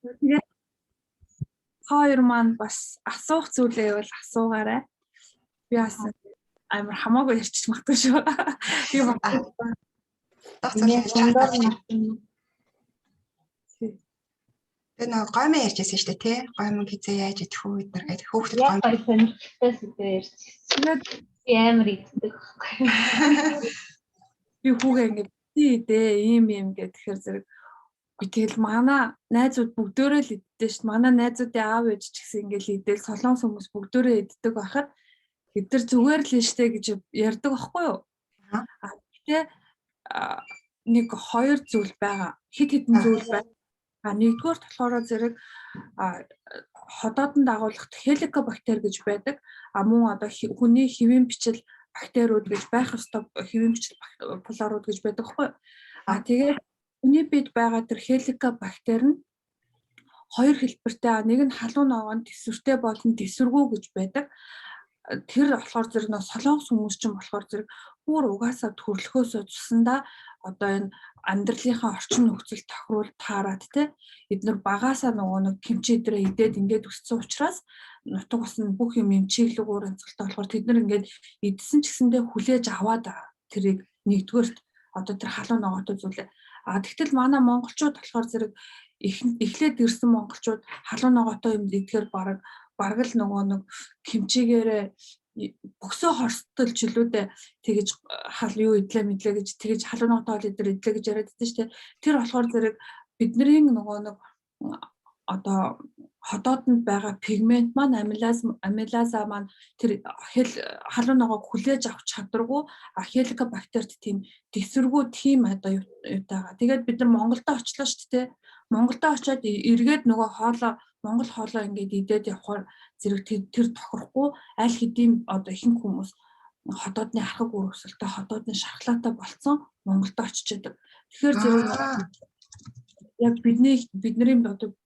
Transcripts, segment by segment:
Тэгээд хоёр маань бас асуух зүйлээ бол асуугаарай. Би бас амар хамаагүй ярьчих магадгүй шүү. Би багтаа. Тэгээ нэг гомь ярьжсэн шүү дээ тий. Гомь хизээ яаж идэх үү гэдэг гээд хөөхдөд гомь. Яг сонирхолтой зүйл ярьчихсан. Амар иддэг. Би хүүгээ ингээд идээ ийм гэхээр зэрэг би тэгэл манай найзууд бүгдөө л иддэг шүү. Манай найзуудын аав ээж ч гэсэн ингээд идэл солонгос хүмүүс бүгдөө иддэг байхад бид нар зүгээр л штэ гэж ярьдаг байхгүй юу? Гэтэ нэг хоёр зүйл байгаа. Хит хитэн зүйл байна. Нэгдүгээр болохоор зэрэг ходоодон дагуулгад хеликобактер гэж байдаг. Мөн одоо хүний хэвийн бичил бактериуд гэж байх ёстой хэвийн бичил флорууд гэж байдаг хгүй. Тэгээд хүний бид байгаа тэр хеликобактер нь хоёр хэлбэртэй. Нэг нь халуун ногоон тэсвэртэй болон тэсвэргүй гэж байдаг. Тэр болохоор зэрэг солонгос хүмүүс ч юм болохоор зэрэг бүр угаасаа төрлөхөөсөө цусандаа одоо энэ амьдралынхаа орчин нөхцөл тохируул таарад те эдгээр багаасаа нэг кимчи дээр идээд ингээд өссөн учраас нутаг ус нь бүх юм чиглэлгээр онцгойтой болохоор тэд нар ингээд идсэн ч гэсэндээ хүлээж аваад тэрийг нэгдүгээрт одоо тэр халуун ногоотой зүйлээ тэгтэл манай монголчууд болохоор зэрэг эхлээд ирсэн монголчууд халуун ногоотой юм идэхээр бараг л нэг кимчигээрээ бөксөө хорстол жилүүдээ тэгэж хал юу идлээ мэдлээ гэж тэгэж халуун ногоотой идлээ гэж яриад байсан шүү дээ. Тэр болохоор зэрэг бидний нэг одоо ходоодонд байгаа пигмент маань амилаза маань тэр халуун ногоог хүлээж авах чадваргүй хеликобактерт тийм тэсвэргүй тийм одоо юутайгаа. Тэгээд бид нар Монголд очлоо шүү дээ. Монголд очиод эргээд нөгөө Монгол хоолоо ингээд идээд явхаар зэрэг тэр тохирохгүй аль хэдийн одоо ихэнх хүмүүс ходоодны архаг үргэлжлэлтэй ходоодны шархлаатай болцсон Монголд очиж байдаг. Тэгэхээр зэрэг яг бидний одоо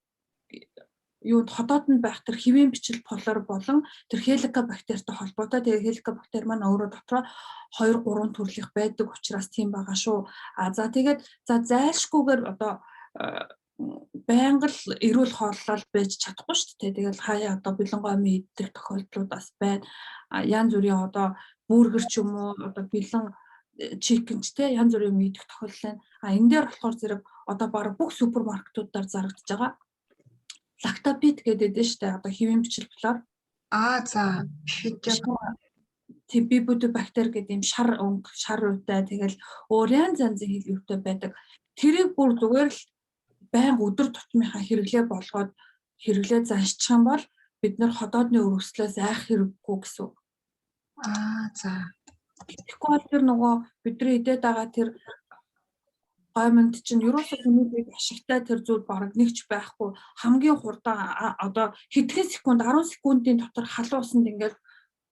юунд ходоодонд байх тэр хэвийн бичил флор болон тэр хеликобактертэй холбоотой. Тэгээ хеликобактер маань өөрөө дотроо 2-3 төрлийн байдаг учраас тийм байгаа шүү. За тэгээд зайлшгүйгээр одоо байнга л эрүүл хооллол байж чадахгүй шүү дээ. Тэгэл хаяа одоо бэлэнгоймын идэх тохиолдлууд бас байна. Янз бүрийн одоо бургер ч юм уу одоо бэлэн чикенч те янз бүрийн идэх тохиолдол байна. Энэ дээр болохоор зэрэг одоо баг бүх супермаркетуудаар зарагдаж байгаа. Лактопид гэдэг дээ шүү дээ. Одоо хэвийн бичил флор. За. Бибидобактер гэдэг юм шар үйтэй тэгэл өөр янз янзын хил үйтэй байдаг. Тэрийг бүр зүгээр л байнга өдөр тутмынхаа хэрэглээ болгоод хэрэглээ заншчих юм бол бид нар ходоодны өрөвслөөс айх хэрэггүй гэсэн. За. Тэгэхгүй бол тэр нөгөө бидний идээд байгаа тэр гомонд чинь ерөөсөө хүмүүст ашигтай тэр зүйл бараг нэгч байхгүй хамгийн хурдан одоо хэдхэн секунд 10 секундын дотор халуун усанд ингээд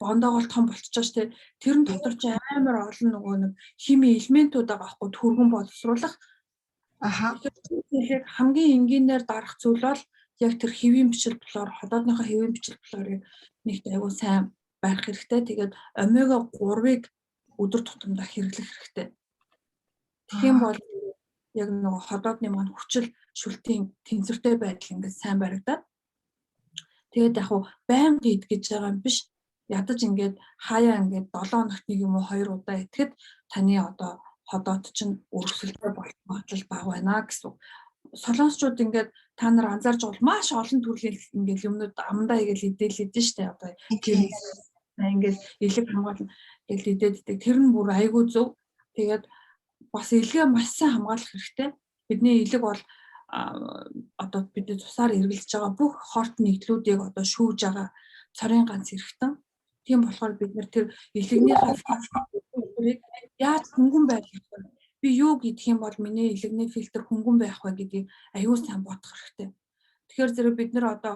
бондоогоор том болчихж штэ тэрэн дотор ч амар олон нөгөө нэг хими элементүүд байгаа байхгүй түргэн боловсруулах Тэгэхээр хамгийн энгийнээр дарах зүйл бол яг тэр хэвийн бичил флор ходоодныхоо хэвийн бичил флорыг нэгт аягүй сайн барих хэрэгтэй. Тэгээд омега 3-ыг өдөр тутамдаа хэрэглэх хэрэгтэй. Тэгэх юм бол яг нөгөө ходоодны маань хүчил шүлтийн тэнцвэртэй байдал ингээд сайн баригдаад тэгээд яг хуу байнга идэж байгаа юм биш. Ядаж ингээд хаяа ингээд 7 хоногт нэг юм уу 2 удаа идэхэд таны одоо ходоод чинь өргөсөлтэй болох магадлал бага байна гэсэн. Солонгосчууд ингээд та нар анзаарч бол маш олон төрлийн ингээд юмнууд амдаа игээл идэлээд штэ одоо ингээд элэг хамгаална гэж идээд. Тэр нь бүр айгүй зөв. Тэгээд бас илгээ маш сайн хамгаалах хэрэгтэй. Бидний элэг бол одоо бидний тусаар эргэлж байгаа бүх хорт нэгдлүүдийг одоо шүүж байгаа цорын ганц эрхтэн. Тийм болохоор бид нар тэр элэгнийхээ яаж хөнгөн байх вэ? Би юу гэдэх юм бол миний элэгний фильтр хөнгөн байх вэ гэдгийг аюул сайн бодох хэрэгтэй. Тэгэхээр зэрэг бид нар одоо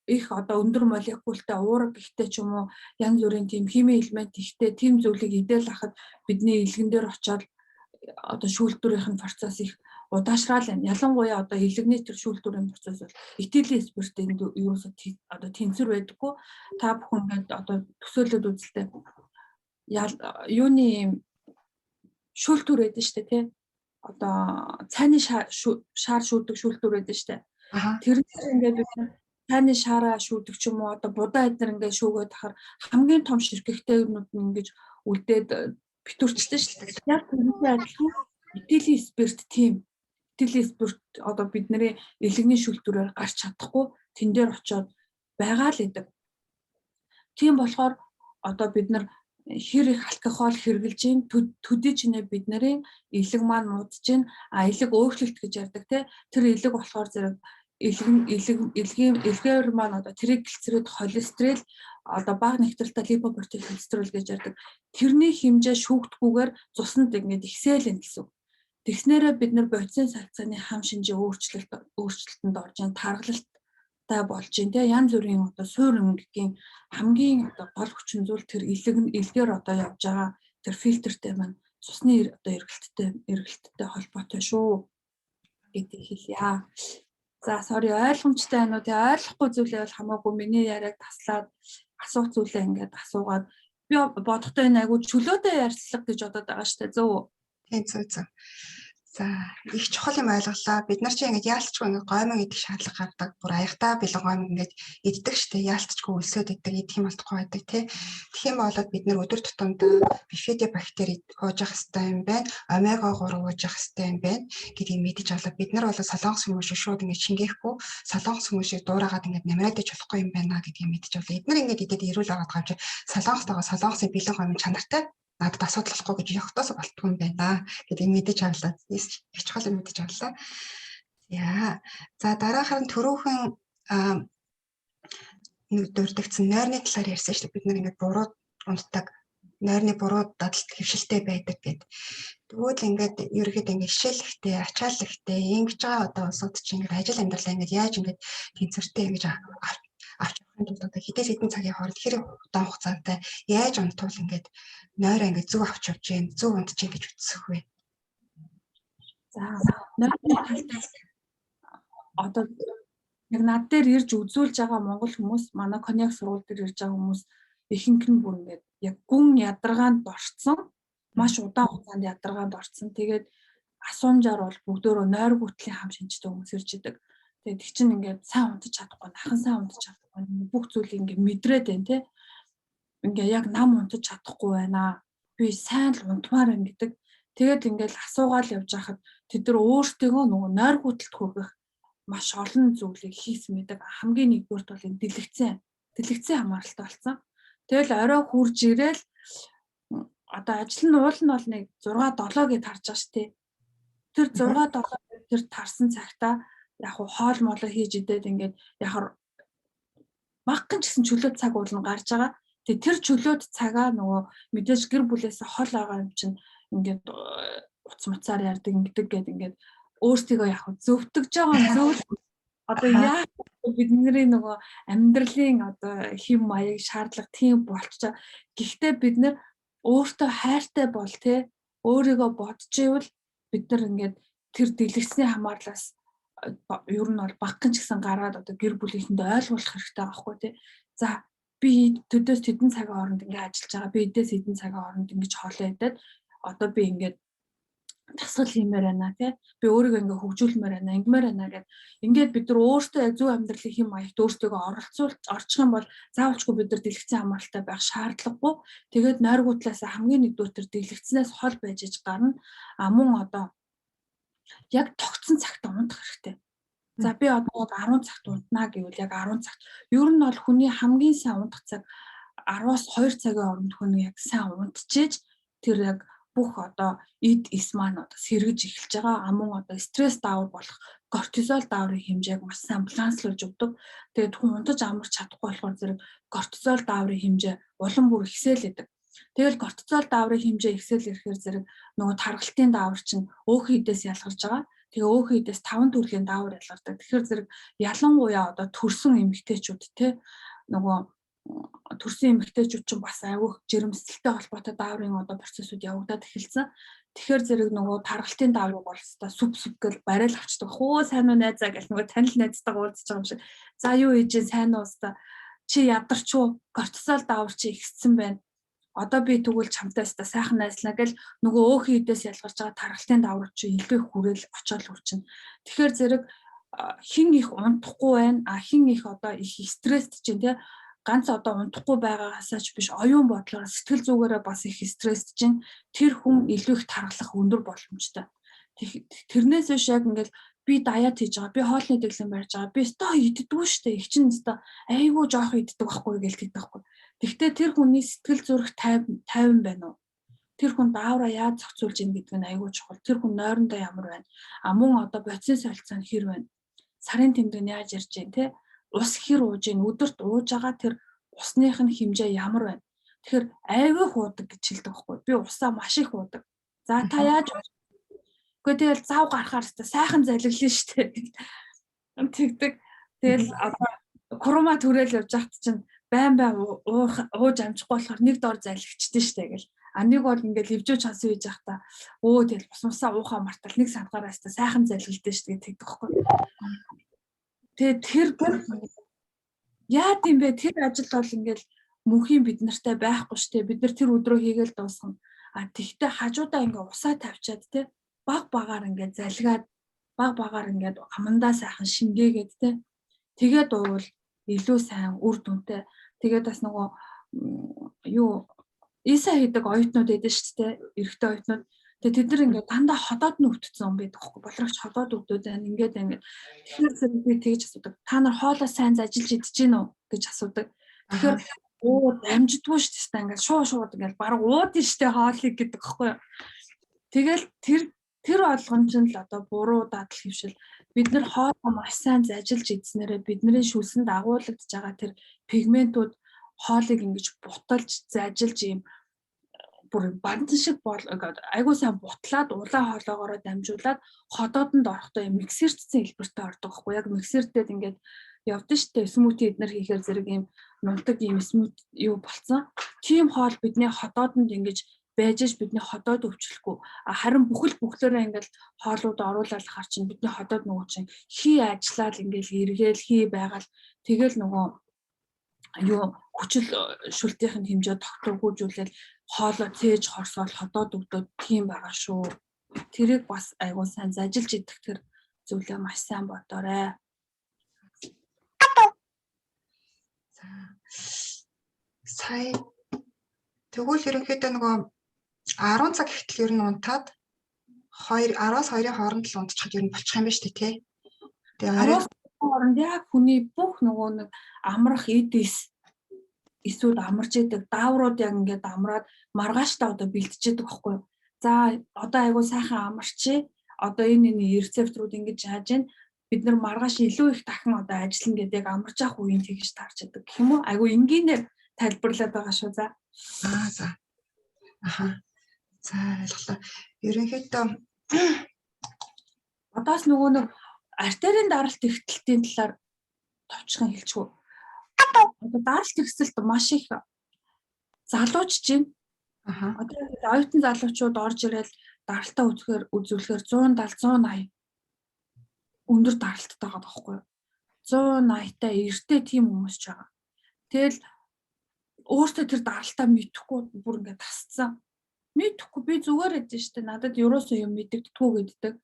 их одоо өндөр молекултай уурга ихтэй ч юм уу янз бүрийн тийм хими элемент ихтэй тийм зүйлийг идээл хахад бидний элгэн дээр очиод одоо шүүлтүрийн процесс их удаашрал байна. Ялангуяа одоо элэгний тэр шүүлтүрийн процесс бол этилийн спиртэнд ерөөсөө одоо тэнцвэр байдаггүй. Та бүхэн ингээд одоо төсөөлөд үзэлтэй юуны шүүлтүр байдаг шүү дээ тий. одоо цайны шаар шүүдэг шүүлтүүр байдаг штэ. Аха. Тэрнээр ингээд бид цайны шаараа шүүдэг ч юм уу одоо будаа эднэр ингээд шүүгээд ахаар хамгийн том ширхэгтэй юмнууд нь ингэж үлдээд битүүрчтэй штэ. Яг тэрнээ адилхан этилийн спирт тийм. Этилийн спирт одоо бидний элэгний шүүлтүүрээр гарч чадахгүй тэн дээр очиод байгаа л гэдэг. Тийм болохоор одоо бид нар хэр их алкогол хэрглэж гин төдий чинээ бидний элэг маань муудж гин элэг өөрчлөлт гэж ярьдаг те тэр элэг болохоор зэрэг элгээр маань одоо тригглицерид холестерол одоо бага нэгтрэлтэй липопротеин холестерол гэж ярьдаг тэрний хэмжээ шүүгдгүйгээр цуснд ингээд ихсэлэн гэсэн. Тэгснээрээ бид нар бодисын сарцааны хам шинжээ өөрчлөлтөнд орж ин таргалалттай болж ин те янз бүрийн одоо суур эмгэгийн хамгийн одоо гол хүчин зүйл тэр элгээр одоо явж байгаа тэр фильтртэй маань цусны одоо эргэлттэй холбоотой шүү гэдэг хэлье. За sorry ойлгомжтой байна уу те ойлгохгүй зүйлээ бол хамаагүй миний яриаг таслаад асуух зүйлээ ингээд асуугаад би бодохдоо энэ айгу чөлөөтэй ярьцлага гэж бодоод байгаа штэ зөв. Тийм зөв. За их чухал юм ойлголоо. Бид нар чинь ингээд яалтчгүй ингээд гоймог идэх шаардлага гардаг. Бүр аягтаа бэлэн гоймог ингээд иддэг штэ. Яалтчгүй өлсөд иддэг, идэх юм болтугай байдаг тий. Тэгэх юм бол бид нар өдөр тутамд бифидобактери ууж явах хэрэгтэй юм байна. Омега 3 ууж явах хэрэгтэй юм байна гэдгийг мэдэж авлаа. Бид нар бол солонгос хүмүүс шууд ингээд шингээхгүй солонгос хүмүүсийг дуурайгаад ингээд намраадаж болохгүй юм байна гэдгийг мэдэж авлаа. Эдгээр ингээд идээд ирүүл аваад гавж солонгосын бэлэн гоймог чанартай надад асуудал болохгүй гэж явахтаас болтгүй юм байна гэдгийг мэдэж авлаа. Их чухал юм мэдэж авлаа. За дараахаар нь түрүүхэн нэг дурддагцсан нойрны талаар ярьсан шүү дээ. Бид нар ингээд буруу унтдаг, нойрны буруу дадалт хөвшилтэй байдаг гэдэг. Тэгвэл ингээд ерөөхдөө ингээд шишээлхтэй, ачаалхтэй ингэж байгаа одоо улсууд чинь ингээд ажил амьдралаа ингээд яаж ингээд тэнцвэртэй ингэж авч явахын тулд одоо хэдээс хэдэн цагийн хооронд хэр удаан хугацаатай яаж унтвал ингээд нойроо ингээд зөв авч явж гин, зөв унтж гин гэж үзсэх вэ? За нойрны талаас одоо яг над дээр ирж үзүүлж байгаа монгол хүмүүс манай коньяк сургууль дээр ирж байгаа хүмүүс ихэнх нь бүр ингээд яг гүн ядаргаанд орцсон маш удаан хугацаанд ядаргаанд орцсон. Тэгээд асуумжаар бол бүгдөө нойр гүтлийн хам шинжтэй хүмүүс ирж идэг. Тэгээд их чинь ингээд сайн унтаж чадахгүй, нахан сайн унтаж чадахгүй бүх зүйлийг ингээд мэдрээд байна те. Ингээ яг нам унтаж чадахгүй байна. Би сайн л унтмаар байна гэдэг. Тэгээд ингээл асуугаал явж байхад тэд нар өөртөө нөгөө нойр гүтэлд хүргэх маш олон зүйлийг хийсэн мэдэг. Хамгийн нэгдүгürt бол энэ дэлгэцэн хамааралтай болсон. Тэгэл орой хурж ирээл одоо ажил нь уул нь бол нэг 6-7 гэж тарж байгаа шүү дээ. Тэр 6-7 тэр тарсан цагтаа яг хоол молоо хийж идээд ингээд яг багхан ч гэсэн чөлөө цаг уулна гарч байгаа. Тэгээ тэр чөлөөт цагаа нөгөө мэдээж гэр бүлээсээ хол байгаа юм чинь ингээд уц муцаар ярддаг ингэдэг гэд ингээд өөртөө яг зөвтгөж байгаа зөв одоо яа бидний нөгөө амьдралын одоо хэм маяг шаардлага тийм болчихоо. Гэхдээ бид нэр өөртөө хайртай бол те өөрийгөө бодож ивэл бид нар ингээд тэр дэлгэцний хамаарлаас ер нь бол багхан ч гэсэн гараад одоо гэр бүлийнхэндээ ойлгуулах хэрэгтэй байгаа хгүй те. За би төдөөс хэдэн цагийн хооронд ингээд ажиллаж байгаа. Би эдээс хэдэн цагийн хооронд ингэж хоолоо идээд одоо би ингээд тасгал хиймээр байна тий. Би өөрийгөө ингээд хөгжүүлмээр байна, ингэмээр байна гэд ингээд бид нар өөртөө яг зөв амьдралын хэм маягт өөртөө орчих юм бол заавалчгүй бид нар дэлгэцэн хамааралтай байх шаардлагагүй. Тэгээд нойргуутлаас хамгийн нэгдүгээр тэр дэлгэцнээс хол байж иж гарна. Мөн одоо яг тогтсон цагт унтах хэрэгтэй. За би одоо 10 цагт унтнаа гэвэл яг 10 цагт. Ер нь бол хүний хамгийн сайн унтах цаг 10-аас 2 цагийн хооронд хүн яг сайн унтчихэж тэр яг бүх одоо эс маань одоо сэргэж эхэлж байгаа. Мөн одоо стресс даавар болох кортизол дааврын хэмжээг маш сайн баланслуулж өгдөг. Тэгээд хүн унтаж амарч чадахгүй болохоор зэрэг кортизол дааврын хэмжээ улам бүр ихсэлэдэг. Тэгэл кортизол дааврын хэмжээ ихсэл ирэхээр зэрэг нөгөө таргалтын даавар чинь өөхөн эдээс ялгарч байгаа. Тэгээ өөхөн эдээс 5 төрлийн даавар ялгардаг. Тэгэхээр зэрэг ялангуяа одоо төрсөн эмэгтэйчүүд те нөгөө төрсөн эмэгтэйчүүд чинь бас айвуух жирэмсэлтэй холбоотой дааврын одоо процессыг явагдаад эхэлсэн. Тэгэхээр зэрэг нөгөө таргалтын дааврыг бол өстой сүп гэл барайл авчдаг. Хөө сайн уу найзаа гэл нөгөө танил найзтайгаа уулзж байгаа юм шиг. За юу ээжээ сайн уу өстой чи ядарч уу кортизол даавар чи ихссэн байна. одоо би тэгвэл чамтай та сайхан найзлаа гэл нөгөө өөхөн хідээс ялгарч байгаа тархалтын даврууд чи илүү их хүрээл очоод үрчин. Тэгэхээр зэрэг хин их унтахгүй байна. Хин их одоо их стресст чинь тий ганц одоо унтахгүй байгаагаас ч биш оюун бодлоор сэтгэл зүгээрээ бас их стресст чинь тэр хүн илүү их тархлах өндөр боломжтой. Тэрнээс биш яг ингээл би даяат хийж байгаа, би хоолны дэглэм барьж байгаа, би өстой иддэггүй штэ, их чинь өстой айгүй жоох иддэг байхгүй гэж хэлдэг байхгүй. Тэгвэл тэр хүний сэтгэл зүрх 50 байна уу? Тэр хүн даавраа яаж зохицуулж ийн гэдэг нь айгүй чухал. Тэр хүн нойрондоо ямар байна? Мөн одоо бодисын солилцоо нь хэр байна? Сарын тэмдэг нь яаж ирж байна те? Ус хэр ууж ийн? Өдөрт ууж байгаа тэр усных нь хэмжээ ямар байна? Тэгэхээр айгүй хуудаг гэж хэлдэг байхгүй. Би усаа маш их уудаг. За та яаж Гэхдээ тэгэл зав гарахаар та сайхан залгилна штэ. Тэгдэг. Тэгэл одоо курума төрөөл явж байхад чинь байн ууж амжихгүй болохоор нэг дор залгичдээ штэ гэл. Нэг бол ингээл хөвжөөж хас үйж байхдаа тэгэл усмасаа уухаа мартал нэг сангаараас та сайхан залгилдээ штэ тэгдэг байхгүй. Тэгээд тэр яа гэм бэ тэр ажил бол ингээл мөнхийн бид нартай байхгүй штэ. Бид нар тэр өдрөө хийгээл дуусгана. Тэгтээ хажуудаа ингээ усаа тавьчаад те баг багаар ингээд залгаад баг багаар ингээд амандаа сайхан шингээгээд те тэгээд уувал илүү сайн үр дүнтэй. Тэгээд бас нөгөө юу иса хийдэг оюутнууд эдэн шүү дээ. Эрэгтэй оюутнууд. Тэгээд тэд нар ингээд дандаа ходоод нь өвдсөн юм байдаг хөөхгүй. Боловч ходоод өвдөд байна. Ингээд тэгэхээр зэрэг би тэгж асуудаг. Та нар хоолоо сайн зажилж идэж гин үү гэж асуудаг. Тэгэхээр амжидгүй шүү дээ. Ингээд шууд ингээд баг уудын шүү дээ хоолыг гэдэг хэвгүй. Тэгэл тэр ойлгомж нь л одоо буруу дадал хөвшил. Бид нар хоолоо маш сайн зажилж идснээрээ бидний шүлсэнд агуулгадж байгаа тэр пигментууд хоолыг ингэж буталж зажилж ийм бүр бандан шиг айгуу сайн бутлаад улаан хоолоогоор дамжуулаад ходоодонд орохдоо юм миксерчсэн хэлбэртэй ордог байхгүй яг миксердээд ингээд явдсан штэ смути эднэр хийхээр зэрэг ийм нунтаг ийм смут юу болцсон. Тийм хоол бидний ходоодонд ингэж байж бидний ходоод өвчлөхгүй харин бүхлөөрөө ингээл хоолууд оруулаад хар чинь бидний ходоод нөгөө чинь хий ажиллаад ингээл эргээл хий байгаал тэгэл нөгөө юу хүчил шүлтийн хэмжээ тогтворгүйжүүлэл хоолоо цээж хорсоол ходоод өгдөөд тийм байгаа шүү. Тэрийг бас айгуу сайн зажилж идэх тэр зүйлээ маш сайн бодоорой. Сая тэгвэл ерөнхийдөө нөгөө 10 цаг ихтэл ер нь унтаад 10-аас 2-ын хооронд л унтчихад ер нь болчих юм ба шүү дээ тий. Тэгээ хооронд яг хүний бүх нөгөө нэг амрах эдис эсвэл амарч идэг дааврууд яг ингээд амраад маргааштай одоо бэлтжидэг байхгүй юу. За одоо айгуу сайхан амарчээ. Одоо энэ рецепторууд ингэж яаж ийн бид нар маргааш илүү их дахин одоо ажиллана гэдэг яг амарч авах үеийн тэгж тарч идэг гэх юм уу. Айгуу энгийнээр тайлбарлаад байгаа шүү за. За. Аха. За ойлголоо. Ерөнхийдөө одоос нөгөө нэг артерийн даралт ихтэлтийн талаар товчхон хэлчихв. Одоо даралт ихсэлт маш их залуучж байна. Одоо оюутан залуучууд орж ирэл даралтаа үзүүлэхээр 170-180 өндөр даралттай байгаа байхгүй юу? 180-тай эртээ тийм хүмүүс ч байгаа. Тэгэл өөртөө тэр даралтаа мэдхгүй бүр ингээд тасцсан. Мэдхгүй би зүгээр edэж штэ надад ерөөсөө юм мэддэггүй гэддэг.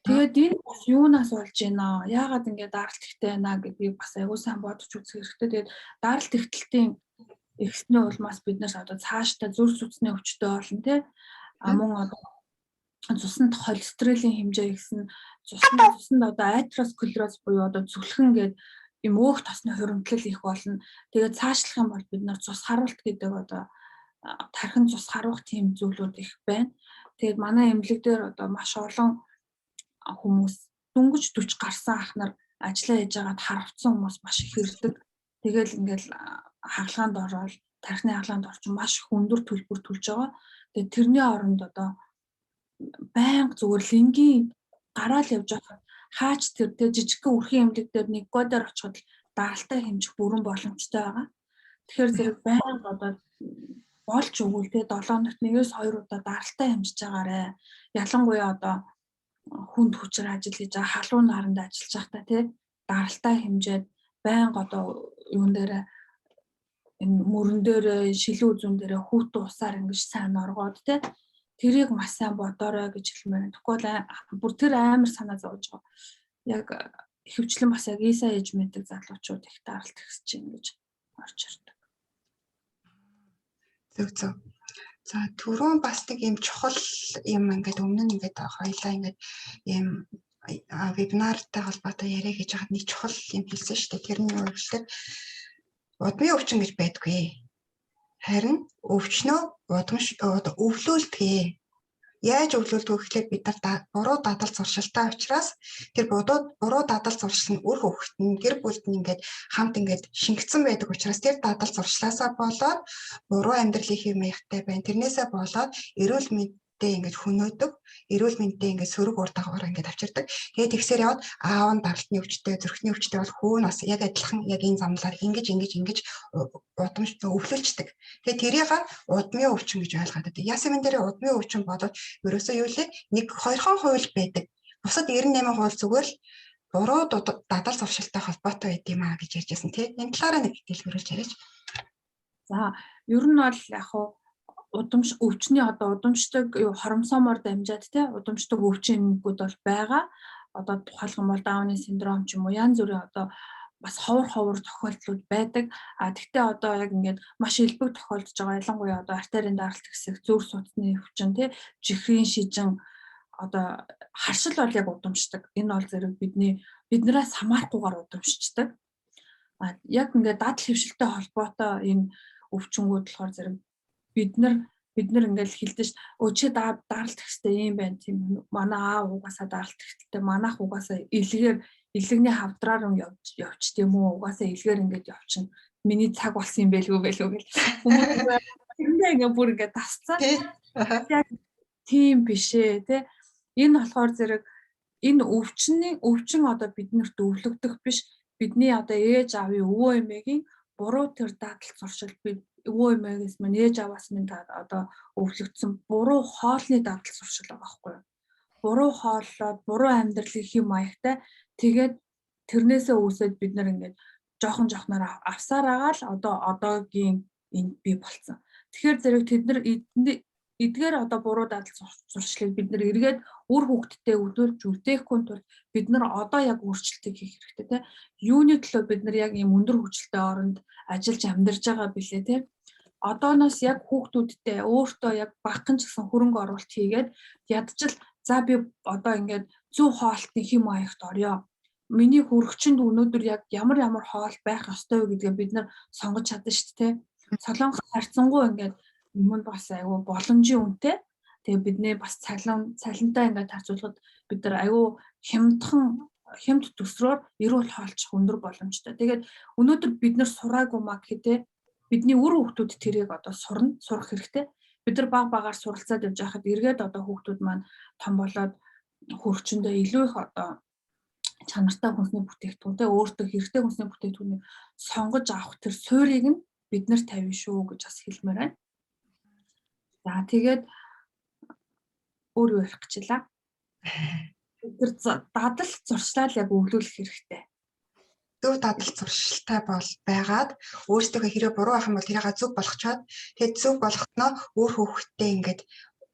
Тэгээд энэ бас юунаас болж байна? Яагаад ингээд даралт ихтэй байна гэдгийг бас аягүй сайн бодож үзэх хэрэгтэй. Тэгээд даралт ихтэлтийн ихсний улмаас бид нар одоо цаашдаа зүрх судасны өвчтөй болно тий. Мөн одоо цуснд холестеролийн хэмжээ ихсэн, цуснд одоо атеросклероз буюу одоо зүлхэн гээд юм өөх тосны хуримтлал их болно. Тэгээд цаашлах юм бол бид нар цус харуулт гэдэг одоо тархин цус харуулах тийм зүйлүүд их байна. Тэгээд манай эмнэлэг дээр одоо маш олон хүмүүс дөнгөж 40 гарсан ахнаар ажиллаа хийж байгаад харавцсан хүмүүс маш их ирдэг. Тэгэл ингээл хагалгаанд ороод тархины хагалгаанд орчин маш их өндөр төлбөр төлж байгаа. Тэгээд тэрний оронд одоо байнга зүгээр лингийн гараал явж байхад хаач тэр жижигхэн үрхийн эмнэлэг дээр нэг годоор очиход даралтай хэмжих бүрэн боломжтой байгаа. Тэгэхээр зэрэг байнга одоо болж өгвөл те 7 хоногт 1-2 удаа даралтай хэмжиж байгаарэ. Ялангуяа одоо хүнд хүчээр ажил хийж байгаа халуун наранд ажиллаж байхдаа тий даралтай хэмжээд байнга одоо юун дээр энэ мөрөн дээр шилэн үзүүн дээр хүүтэн усаар ингэж сайн оргоод те тэрийг маш сайн бодорой гэж хэлмээр. Тэгвэл бүр тэр амар санаа зовж байгаа. Яг ихэвчлэн бас яг Иса ээж мэддэг залуучууд их даралт ихсэж чинь гэж орж ирдэг. Зөв. За түрүүн бас нэг юм чухал юм ингээд өмнө нь ингээд хоёлаа ингээд юм вебинартай холбоотой яриа гэж хаад нэг чухал юм хэлсэн шүү дээ. Тэр нь юу гэвэл удмын өвчин гэж байдгүй. Харин өвчнөө өвлүүлдэг. Яаж өвлүүлдэг гэхээр бид нар буруу дадал зуршилтай учраас тэр буруу дадал зуршил нь үр хөвгт нь гэр бүлд нь ингээд хамт ингээд шингэсэн байдаг учраас тэр дадал зуршлаасаа болоод буруу амьдралын хэв маягтай байна. Тэрнээсээ болоод эрүүл мэндтэй ингээд хөнөөдөг, эрүүл мэндтэй ингээд сөрөг ур дагавар ингээд авчирдаг. Тэгээд тэгсээр яваад аав нь даралтны өвчтэй, зүрхний өвчтэй бол хүү нас яг адилхан яг энэ замлаар ингэж удамж өвлүүлцдэг. Тэгээд тэрийг удмын өвчин гэж ойлгоод байдаг. Ясмин дээр удмын өвчин бодоод ерөөсөө юу лээ? 1-2 байдаг. Бусад 98% зүгээр л буруу дадал зуршилтай холбоотой байд юм аа гэж ярьжсэн тий. Энэ талаараа нэг дэлгэрүүлж яриач. За, ер нь бол яг хуу өвчний удамшдаг хоромсоомоор дамжаад тий удамшдаг өвчин юмнууд бол байгаа. Одоо тухайлх юм бол Дауны синдром ч юм уу янз бүрийн бас ховор тохиолдлууд байдаг. Тэгтээ одоо яг ингээд маш элбэг тохиолдож байгаа. Ялангуяа одоо артерийн даралт хэсэг, зүрх судасны өвчин, тий жихрийн шижин одоо харшил бол яг удамшдаг. Энэ бол зэрэг биднээс хамаарахгүйгээр удамшдаг. Яг ингээд дадал хөвшилтэй холбоотой энэ өвчнгүүд болохоор зэрэг бид нар ингээд хэлдэг ш. Чи даралт хэстэй юм байна тийм. Манай аав угаасаа даралт хэстэй, манайх угаасаа илэгний хавдраар явч тийм үү. Угаасаа илгээр ингээд явчихна. Миний цаг болсон юм байлгүй гэл хүмүүс ингээд бүр ингээд тасцсан. Тийм бишээ тий. Энэ болохоор зэрэг энэ өвчин одоо биднэрт өвлөгдөх биш. Бидний одоо ээж аавын өвөө эмээгийн буруу тэр дадал зуршил өвөө эмээгээс мань ээж аваас минь одоо өвлөгдсөн буруу хоолны дадал зуршил байгаа байхгүй юу? Буруу хооллоод буруу амьдралын хэм маягтай тэгээд тэрнээсээ үүсээд бид нар ингээд жоохноор авсаар агаал одоогийн энд бий болсон. Тэгэхээр зэрэг тэд нар эдгээр одоо буруу дадал зуршлыг бид нар эргээд үр хөвгтдээ өдөрж үлдээхгүй тул бид нар одоо яг өөрчлөлтийг хийх хэрэгтэй тийм. Юуны төлөө бид нар яг ийм өндөр хүчлтэй оронд ажиллаж амьдарч байгаа билээ тийм. Одооноос яг хүүхдүүдтэй өөртөө яг багахан ч гэсэн хөрөнгө оруулалт хийгээд ядчил за би одоо ингээд зөв хоолтны хэм маягт орё. Миний хөрөгчөнд өнөөдөр яг ямар хоол байх ёстой вэ гэдгээ бид нар сонгож чадна шүү дээ. Солонгос харьцангуй ингээд юм бас айгүй боломжийн үнэтэй. Тэгээ бидний бас цалинтай ингээд харьцуулахад бид нар айгүй хямд төсрөөр эрүүл хоолчих өндөр боломжтой. Тэгээд өнөөдөр бид нар сураагүй маа гэхтээ бидний үр хүүхдүүд тэрийг одоо сурах хэрэгтэй. Бид нар багаар суралцаад явж байхад эргээд одоо хүүхдүүд маань том болоод хөрөгчөндөө илүү их одоо чанартай хүнсний бүтээгдэхүүн тэ өөртөө хэрэгтэй хүнсний бүтээгдэхүүнийг сонгож авах тэр суурийг нь бид нар тавина шүү гэж бас хэлмээр байна. За тэгээд өөр юу ярих гэжлээ. Тэр дадал зуршлал яг өвлүүлэх хэрэгтэй. Зөв дадал зуршилтай байгаад өөрсдөө хэрэг буруу ах юм бол тэрийг зөв болгочоод тэгээд зөв болгохноо өөр хүүхдтэй ингээд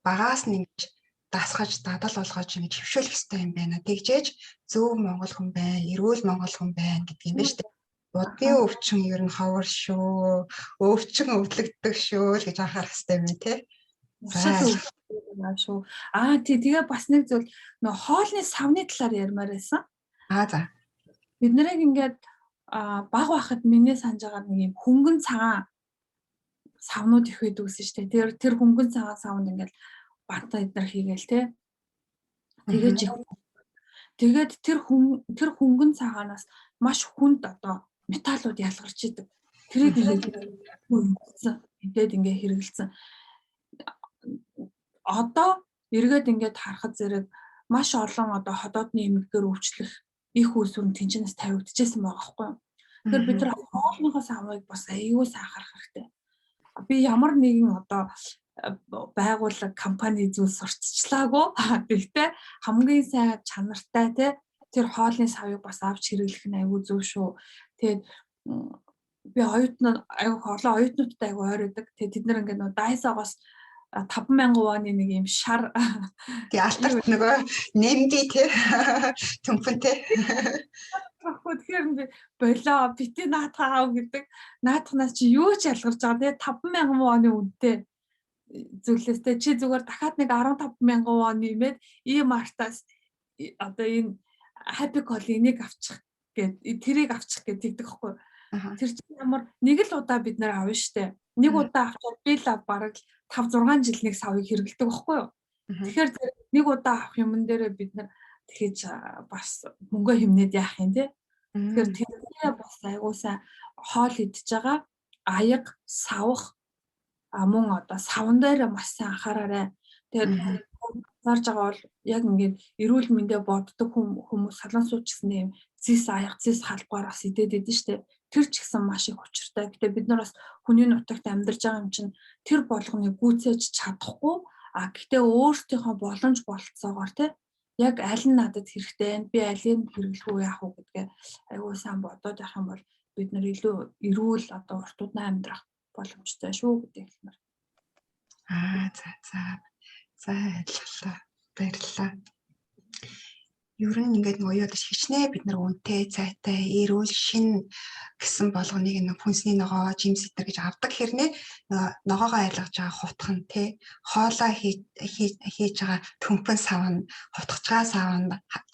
багаас нь ингэж дасгаж дадал болгож ингэж хөвшөөлөх хэрэгтэй юм байна. Тэгжээж зөв монгол хүн байна, эрүүл монгол хүн байна гэдэг юм байна шүү дээ. Удмын өвчин ер нь ховор шүү, өвчин өвдлөгддөг шүү л гэж анхаарах хэрэгтэй юм тий. Шүү. Тэгээ бас нэг зүйл нөө хоолны савны талаар ярмаар байсан. За. Бид нарыг ингээд баг байхад миний санаж байгаа нэг юм хөнгөн цагаан савнууд их байдаг гэсэн шүү дээ. Тэр хөнгөн цагаан савнд ингээд бантаа эднэр хийгээл те. Тэгээд тэр хөнгөн цагаанаас маш хүнд одоо металлууд ялгарч идэг. Тэрийг ингээд хэрэгэлсэн. Одоо эргээд ингээд харахад зэрэг маш олон одоо ходоодны эмгэгээр өвчлөх их үйлсүр нь тэнцэнээс тавигдчихсан байгаа байхгүй юу. Тэгэхээр бид нар хоолныхоо савыг бас аюул сахарах хэрэгтэй. Би ямар нэгэн одоо байгууллага компани зүйл сурталчлаагүй. Гэхдээ хамгийн сайн чанартай тэр хоолны савыг бас авч хэрэглэх нь аюул зөв шүү. Тэгээд би оюутнууд аюу олон оюутнуудтай аюу ойр байдаг. Тэгээ тэд нэр ингээд нөгөө Daiso-гоос 5,000 вон нэг юм шар Тэгээ алтарт нөгөө нэмди те төмпөн те. Тэгэхээр би болоо бити наатгаа гэдэг. Наатхнаас чи юу ч ялгарч байгаа. Тэгээ 5,000 вон үнэтэй зүйлээстэй чи зүгээр дахиад нэг 15,000 вон нэмээд E-Mart-аас одоо энэ Happy Cola-ыг авчих гээд тэрийг авчих гээд тэгдэг хгүй. Тэр чинь ямар нэг л удаа бид нэр авна штэ. Нэг удаа авчаад би л бараг 5 6 жил нэг савыг хэрэглэдэг байхгүй юу. Тэгэхээр нэг удаа авах юмн дээрээ бид нар тэгэж бас мөнгө хэмнээд яах юм те. Тэгэхээр тэрнээ бас айгуусаа хоол идж байгаа аяга савх мөн одоо савн дээр маш сайн анхаараарай. Тэгээд зарж байгаа бол яг ингээд эрүүл мэндэ боддог хүмүүс салон сууч гэсэн юм зис аяг зис халбаар бас идээд идэв штэ. Тэр ч гэсэн маш их учиртай. Гэтэ бид нар бас хүний нутагт амьдарч байгаа юм чинь тэр болгоныг гүйцээж чадахгүй. Гэтээ өөртөөхөө боломж болцоогоор те яг аль нь надад хэрэгтэй, би алийг хэрэглэх үү яах вэ гэдгээ айгүй сайн бодоод явах юм бол бид нар илүү эрүүл одоо урт удаан амьдрах боломжтой шүү гэдэг хэлмээр. За ажиллаа. Баярлалаа. Ер нь ингээд нөгөө юу гэж хичнээн бид нар үнэтэй, цайтай, эрүүл, шин гэсэн болгоныг нэг хүнсний ногоо, жимс итер гэж авдаг хэрнээ ногоогоо айлгаж байгаа хутхан тий хоолоо хийж байгаа төмпөн савн, хутгаж байгаа савн,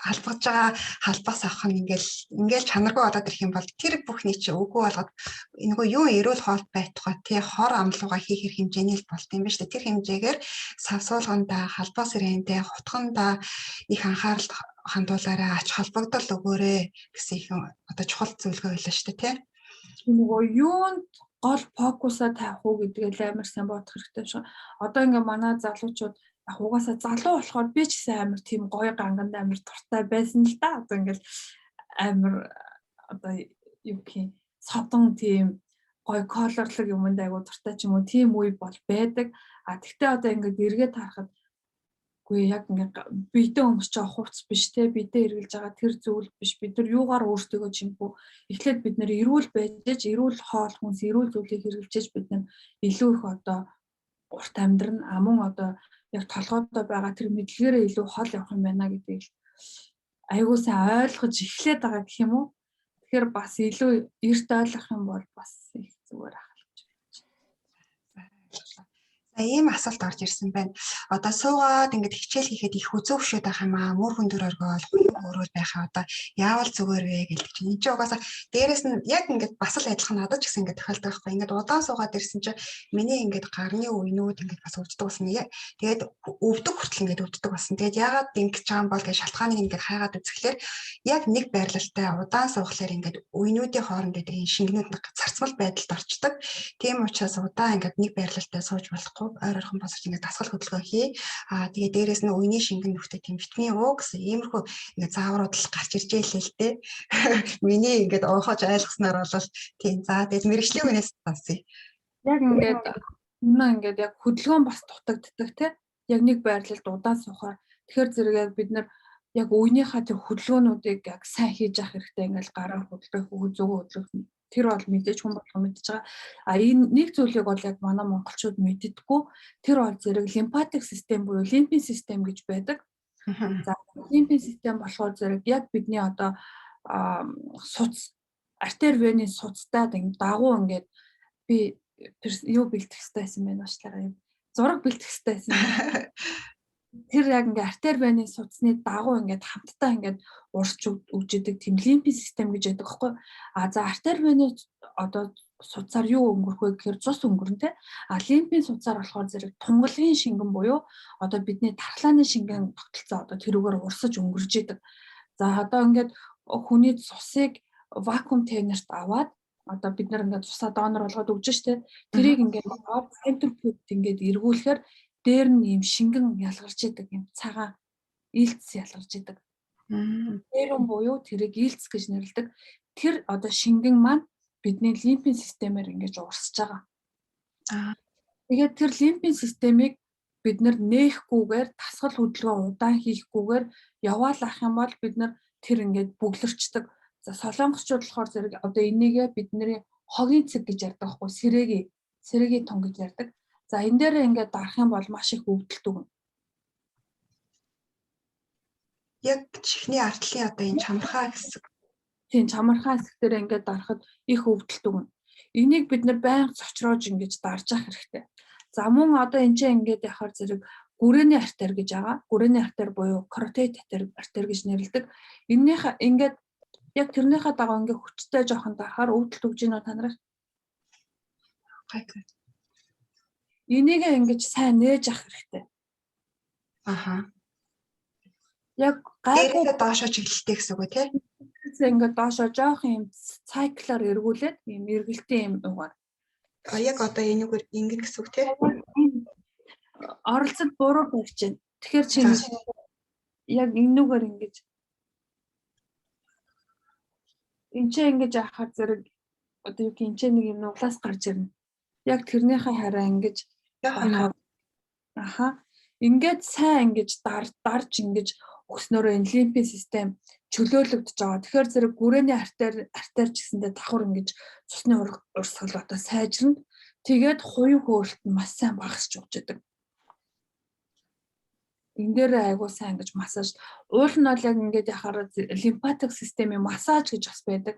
халбагж байгаа халбас авах нь ингээл чанаргүй болоод ирэх юм бол тэр бүхний чи үгүй болгоод нөгөө юу эрүүл хоол байтугай тий хор амлууга хийх хэрэг хэмжээний л болт юм ба шүү дээ. Тэр хэмжээгээр савсуулгандаа, халбас ирэндээ, хутгандаа их анхаарал хандуулаарай, ач холбогдол өгөөрэй гэсэн их одоо чухал зөвлөгөө байлаа шүү дээ тий. Нөгөө юунд гол фокусаа тавих уу гэдгээ амар сайн бодох хэрэгтэй шүү. Одоо ингээ манай залуучууд яг угаасаа залуу болохоор би ч гэсэн амар тийм гоё ганганд амар дуртай байсан л да. Одоо ингээл амар одоо юу гэх юм содон тийм гоё колорлог юмд айгу дуртай ч юм уу тийм үе бол байдаг. Тэгтээ одоо ингээд эргээд харахад яг ингээд биедээ өмсч байгаа хувцс биш те биедээ эргэлж байгаа тэр зүйл биш бид нар юугаар өөртөө чимхүү эхлээд бид нар эрүүл байж эрүүл хоол хүнс эрүүл зүйлийг хэрэгжилж бид нар илүү их одоо урт амьдран мөн одоо яг толгойдоо байгаа тэр мэдлэгээрээ илүү хол явах юм байна гэдгийг айгуу сайн ойлгож эхлээд байгаа гэх юм уу. Тэгэхээр бас илүү эрт ойлгох юм бол бас их зүгээр ахалж байна. Ийм асуулт орж ирсэн байна. Одоо суугаад ингээд хичээл хийхэд их үзүүвшөд байх юм аа. Мөр хүндүр оргиол, өөрөө байхаа одоо яавал зүгээр вэ гэдэг чинь. Энд чинь угаасаа дээрэс нь яг ингээд бас л адилхан надад ч гэсэн ингээд тохиолдог байхгүй. Ингээд удаан суугаад ирсэн чинь миний ингээд гарны үеинүүд ингээд бас өвддөг болсон. Тэгээд өвдөг хүртэл ингээд өвддөг болсон. Тэгээд яагаад ингэж байгаа юм бол гэж шалтгааныг ингээд хайгаад үзэхлээр яг нэг байрлалтай удаан суухлаар ингээд үеинүүдийн хооронд гэдэг энэ шингэнүүд царцмал байдалд орчдөг. Тийм учраас удаан ингээд нэг байрлалтай сууж болохгүй ойр орхон босож ингээд дасгал хөдөлгөөн хий. Тэгээ дээрээс нь үений шингэн нөхдөд тийм витамин О гэсэн иймэрхүү ингээд зааврууд л гарч ирж ийлээ л дээ. Миний ингээд оохож ойлгосноор бол тийм за тэгээд мэрэгжлийн хүнээс сонсъё. Яг ингээд яг хөдөлгөөн бас дутагддаг тий. Яг нэг байрлалд удаан суухаар тэгэхээр зэрэг яг бид нар яг үеийнхаа тэр хөдөлгөөнүүдийг яг сайн хийж явах хэрэгтэй ингээд гараа хөдлөх зөв хөдлөх тэр бол мэдээж хүн болгоо мэдж байгаа. Энэ нэг зүйлийг бол яг манай монголчууд мэддэггүй. Тэр бол зэрэг лимфатик систем буюу лимфийн систем гэж байдаг. За лимфийн систем болохоор зэрэг яг бидний одоо суц артер вены суцтай дагуу ингээд би юу бэлтгэх хэрэгтэй байсан бэ уучлаарай. Зураг бэлтгэх хэрэгтэй байсан. Тэр яг ингээ артер вены судасны дагуу ингээд хамтдаа ингээд урсч өгжидэг тийм лимфийн систем гэж байдаг байхгүй. За артер вены одоо судсаар юу өнгөрөх вэ гэхээр цус өнгөрнө те. Лимфийн судсаар болохоор зэрэг тунгалгийн шингэн буюу одоо бидний тархлааны шингэн тогтолцоо одоо тэрүүгээр урсаж өнгөрж идэг. За одоо ингээд хүний цусыг вакуум контейнерт аваад одоо бид нар ингээд цусаа донор болгоод өгж штэ. Тэрийг ингээд аваад центрифугт ингээд эргүүлэхээр дээр нь юм шингэн ялгарч идэг юм цагаан ээлц ялгарч идэг. Тэрэн буюу тэрийг ээлц гэж нэрлэдэг. Тэр одоо шингэн маань бидний лимфийн системээр ингэж урсж байгаа. Тэгээд тэр лимфийн системийг бид нар нээхгүйгээр дасгал хөдөлгөөн удаан хийхгүйгээр яваал ах юм бол бид нар тэр ингээд бүглэрчдэг. За солонгосчууд болохоор зэрэг одоо энийгээ бидний хогийн цэг гэж ярьдаг байхгүй сэрэгийн тун гэж ярьдаг. За энэ дээр ингээд дарах юм бол маш их өвдөлт өгнө. Яг чихний артлын одоо энэ чамархаа хэсэг. Тийм чамархаа хэсэг дээр ингээд дарахад их өвдөлт өгнө. Энийг бид нэр байнга цочроож ингэж дарж явах хэрэгтэй. За мөн одоо энэ чинь ингээд яхаар зэрэг гүрээний артер гэж байгаа. Гүрээний артер буюу каротид артер гэж нэрлэдэг. Эннийхээ ингээд яг тэрнийхээ дагуу ингээд хүчтэй жоохон дарахаар өвдөлт өгж гинөө та нарыг. Энийг ингэж сайн нээж авах хэрэгтэй. Аха. Яг гайгүй дээрээ доошоо чиглэлтэй гэсэн үг тий. ингээд доошоо жоох юм cycle-аар эргүүлээд юм эргэлтийн юм угаар. Яг одоо энэгээр ингэн гэсэн үг тий. Оролцоод буруу барьж байна. Тэгэхээр чинь яг энүүгээр ингэж энэ чинь ингэж яхаар зэрэг одоо юу гин чинь нэг юм нуглаас гарч ирнэ. Яг тэрнийхээ хараа ингэж аха ингээд сайн ингэж дарж ингэж өгснөөрөө энэ лимфийн систем чөлөөлөгдөж байгаа. Тэгэхээр зэрэг гүрээний артер ч гэсэндээ давхар ингэж цусны урсгал одоо сайжирна. Тэгээд хуйн хөөрөлт нь маш сайн багасч өгч яадаг. Энэ дээр айгуу сайн гэж массаж. Уул нь бол яг ингээд яхаар лимфатик системийн массаж гэж бас байдаг.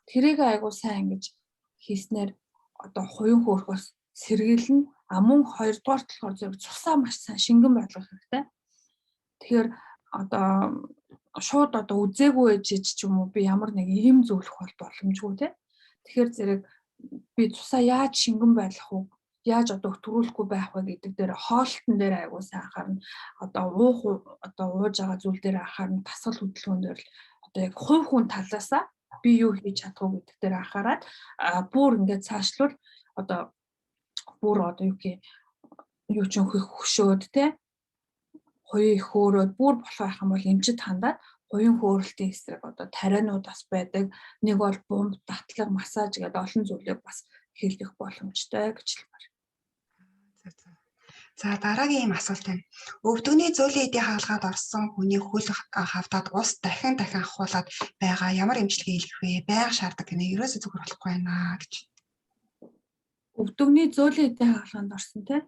Тэрийг айгуу сайн ингэж хийснээр одоо хуйн хөөрхөөс сэргийлнэ. А мөн хоёрдугаар болохоор зөв цусаа маш сайн шингэн байлгах хэрэгтэй. Тэгэхээр одоо шууд одоо үзээгүй ээж ч юм уу би ямар нэг ийм зөвлөх бол боломжгүй тий. Тэгэхээр зэрэг би цусаа яаж шингэн байлгах вэ? Яаж одоо төрүүлэхгүй байх вэ гэдэг дээр хоолтон дээр айгуу сайн анхаарна. Одоо ууж байгаа зүйл дээр анхаарна. Тасгал хөдөлгөөн дээр л одоо яг хувь хүн талаасаа би юу хийж чадах вэ гэдэг дээр анхаарад бүр ингээд цаашлуул одоо бүр одоо юу ч хөшөөд те хуйн хөөрөөд бүр болох байх юм бол эмчит хандаад хуйн хөөрөлтийн эсрэг одоо тарианууд бас байдаг. Нэг бол бомб, татлаг, массаж гэдэг олон зүйлийг бас хийх боломжтой гэж хэлмээр. За дараагийн ийм асуулт байна. Өвдөгний зөөлөн эдийн хаалгаад орсон хүний хөл хавтаад ус дахин ахуулаад байгаа ямар эмчилгээ хийх вэ? Байнга шаарддаг гэнэ. Ерөөсөө зүгээр болохгүй байна гэж. Өвдөгний зөөлөн эдийн хаалганд орсон тий.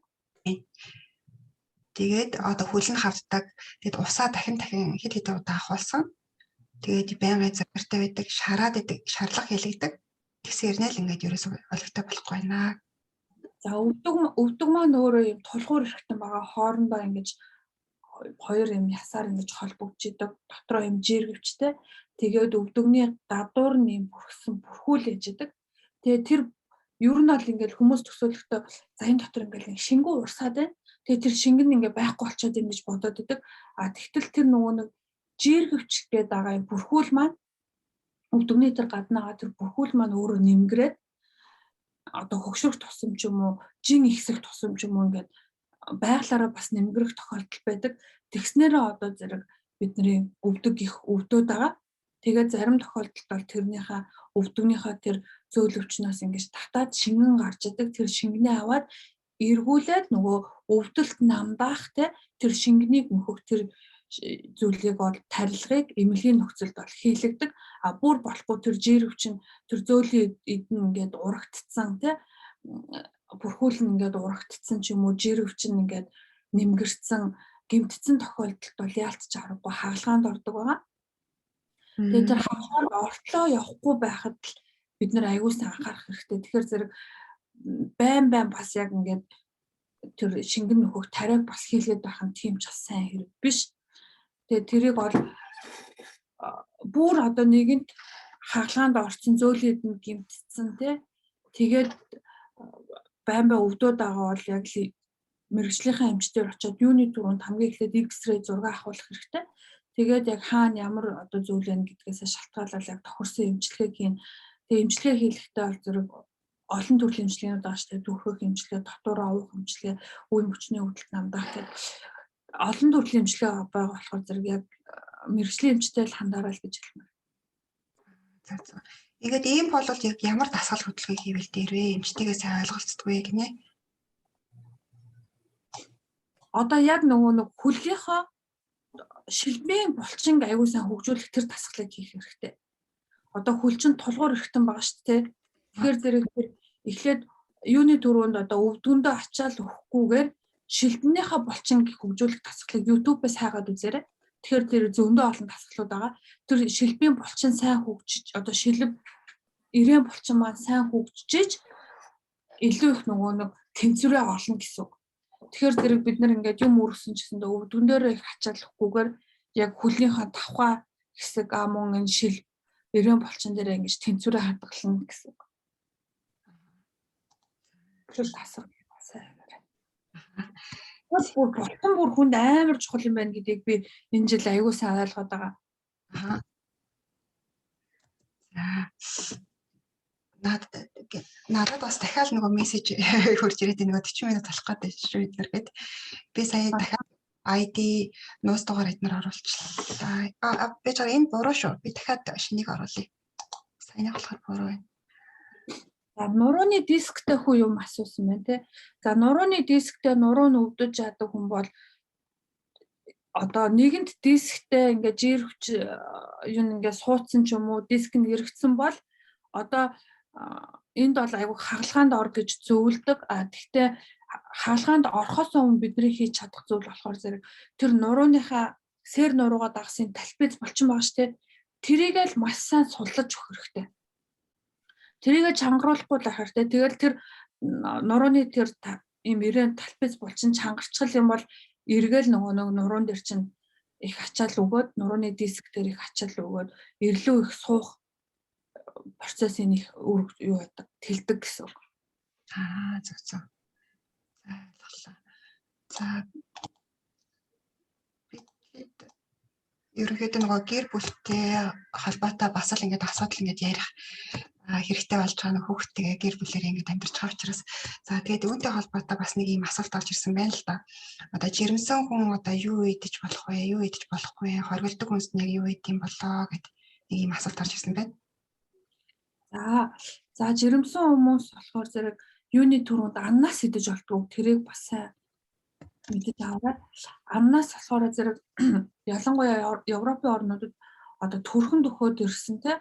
Тэгээд одоо хөл нь хавддаг. Тэгээд усаа дахин хэд хэдэн удаа ахуулсан. Тэгээд байнгын загвартай байдаг, шараад байдаг, шарлах хэлэгдэг. Тэгсээр нэл ингээд ерөөсөө олигтой болохгүй байна. За өвдөг маань өөрөө юм тулгуур ихтэн байгаа хоорондоо ингэж хоёр юм ясаар ингэж холбогдож идэг. Дотроо юм жиргэвчтэй. Тэгээд өвдөгний гадуур нь юм бүрхсэн бүрхүүл ээж идэг. Тэгээд тэр ер нь бол ингээд хүмүүс төсөөлөхдөө за энэ дотор ингээд шингэн урсаад байна. Тэгээд тэр шингэн ингээд байхгүй болчиход юм гэж бодоод идэг. А тэгтэл тэр нөгөө нэг жиргэвч гэдэг байгаа юм бүрхүүл маань өвдөгний тэр гаднаагаа тэр бүрхүүл маань өөрөө нэмгрээд одоо хөгшрөх тусам ч юм уу, жин ихсэх тусам ч юм уу ингээд байглаараа бас нэмгэрэх тохиолдол байдаг. Тэгснээрээ одоо зэрэг бидний өвдөг их өвдөд байгаа. Тэгээд зарим тохиолдолд бол тэрнийхээ өвдөгнийхээ тэр зөөлөвчнөөс ингэж татаад шингэн гарч идэг. Тэр шингэнээ аваад эргүүлээд нөгөө өвдөлт намдаах тэр шингэнийг нөхөх тэр зүйлийг бол тарилгыг эмнэлгийн нөхцөлд бол хийлэгдэг. А бүр болохгүй тэр жиргэвч нь тэр зөөлөн эдэн ингээд урагдцсан бүрхүүл нь ингээд урагдцсан ч юм уу жиргэвч нь ингээд нэмгэрсэн гэмтцэн тохиолдолд бол яалтч аргагүй хагалгаанд ордог байгаа. Тэгээд тэр хагалгаанд ортлоо явахгүй байхад л бид нэр аягуусаа анхаарах хэрэгтэй. Тэгэхээр зэрэг байн бас яг ингээд тэр шингэн нөхөх тариаг бас хийлгээд байх нь тийм ч бас сайн хэрэг биш. Тэгээд тэрийг бол бүр одоо нэгэнт хагалгаанд орсон зөөлөн эдэнд гэмтцэн тэгээд байн өвдөд байгаа бол яг мэрэгжлийнхаа эмчтэр очиод юуны түрүүнд хамгийн эхлээд X-ray зураг авахулах хэрэгтэй. Тэгээд яг хаана ямар одоо зүйл вэ гэдгээс шалтгаалаад яг тохирсон эмчилгээг хийн. Тэгээд эмчилгээ хийлэхдээ бол зэрэг олон төрлийн эмчилгээнүүд байгаа шүү дээ. Дүүрхэх эмчилгээ, дотор авах эмчилгээ, үе мөчний өвдөлт намдаах гэдэг олон төрлийн эмчилгээ байгаа болохоор зэрэг яг мэрэгжлийн эмчтэй л хандаарай л гэж хэлмээр. Ингээд ийм болвол яг ямар дасгал хөдөлгөөн хийвэл дээр вэ? Эмчтэйгээ сайн ойлголцдгүй гинэ. Одоо яг нөгөө хөлгийнхөө шилбийн булчинг аягүй сайн хөгжүүлэх тэр дасгалыг хийх хэрэгтэй. Одоо хөлчин тулгуур ихтэн байгаа шүү дээ. Тэгэхээр зэрэг тэр эхлээд юуны төрөнд одоо өвдгөндөө ачаал өгөхгүйгээр шилдэнийхээ булчин хөгжүүлэх дасгалыг YouTube-ээс хайгаад үзээрэй. Тэгэхээр тэр зөндөө олон дасгалууд байгаа. Тэр шилбийн булчин сайн хөгжиж одоо шилб ирээн булчин маань сайн хөгжиж илүү их нөгөө нэг тэнцвэрээ олно гэсэн үг. Тэгэхээр зэрэг бид нар ингээд юм өргөсөн ч гэсэндээ өвдгөн дээр их ачааллахгүйгээр яг хөлнийхээ давхаа хэсэг мөн энэ шил ирээн булчин дээр ингэж тэнцвэрээ хадгална гэсэн үг. Тэр тасаг сайн байна. Булчин бүр хүнд амар чухал юм байна гэдгийг би энэ жил аягүй сайн ойлгоод байгаа. Надад бас дахиад нөгөө мессеж хурж ирээд нөгөө 40 минут болох гэдэг шүү эдгээр гээд би сая дахиад ID нуус дугаар эднэр оруулчихлаа. Би чаар энэ буруу шүү. Би дахиад шинийг оруулъя. Саяны болохоор буруу байна. За нурууны дисктэй хүн юм асуусан байна те. За нурууны дисктэй нуруу нь өвдөж яадаг хүн бол одоо нэгэнт дисктэй ингээ жир хүч юу ингээ суудсан ч юм уу диск нь эргэцсэн бол одоо энд бол айгүй хагалгаанд ор гэж зөвлөдөг. Гэхдээ хагалгаанд орохоос өмнө бидний хийж чадах зүйл болохоор зэрэг тэр нурууныхаа сэр нуруугаа дагсан талбиз булчин байгаа штэ. Тэрийг л маш сайн суллаж өгөх хэрэгтэй. Тэрийг чангаруулахгүй л ахаар тэ. Тэгэл тэр нурууны тэр юм ирээн талбиз булчин чангарчгал юм бол эргээл нөгөө нуруун дээр чинь их ачаал өгөөд нурууны диск дээр их ачаал өгөөд эрлүү их суух процессын их юу байдаг тэлдэг гэсэн үг. Зөв. За ойлголоо. За ерөнхийдөө нөгөө гэр бүлтэй холбоотой бас л ингээд асуудал ингээд ярих хэрэгтэй болж байгаа нөх хүүхдтэйгээ гэр бүлээр ингээд амьдарч байгаа учраас за тэгээд үүнтэй холбоотой бас нэг юм асуулт орж ирсэн байна л да. Одоо жирэмсэн хүн одоо юу идэж болох вэ? Юу идэж болохгүй? Хоригддог хүнс нь яг юу идэм болоо гэдэг нэг юм асуулт орж ирсэн байна. За жирэмсэн хүмүүс болохоор зэрэг юуны түрүүнд аннаас идэж болтгоо тэрийг бас сайн мэдэж аваад аннаас болохоор зэрэг ялангуяа Европын орнуудад одоо төрхөн дөхөөд ирсэн те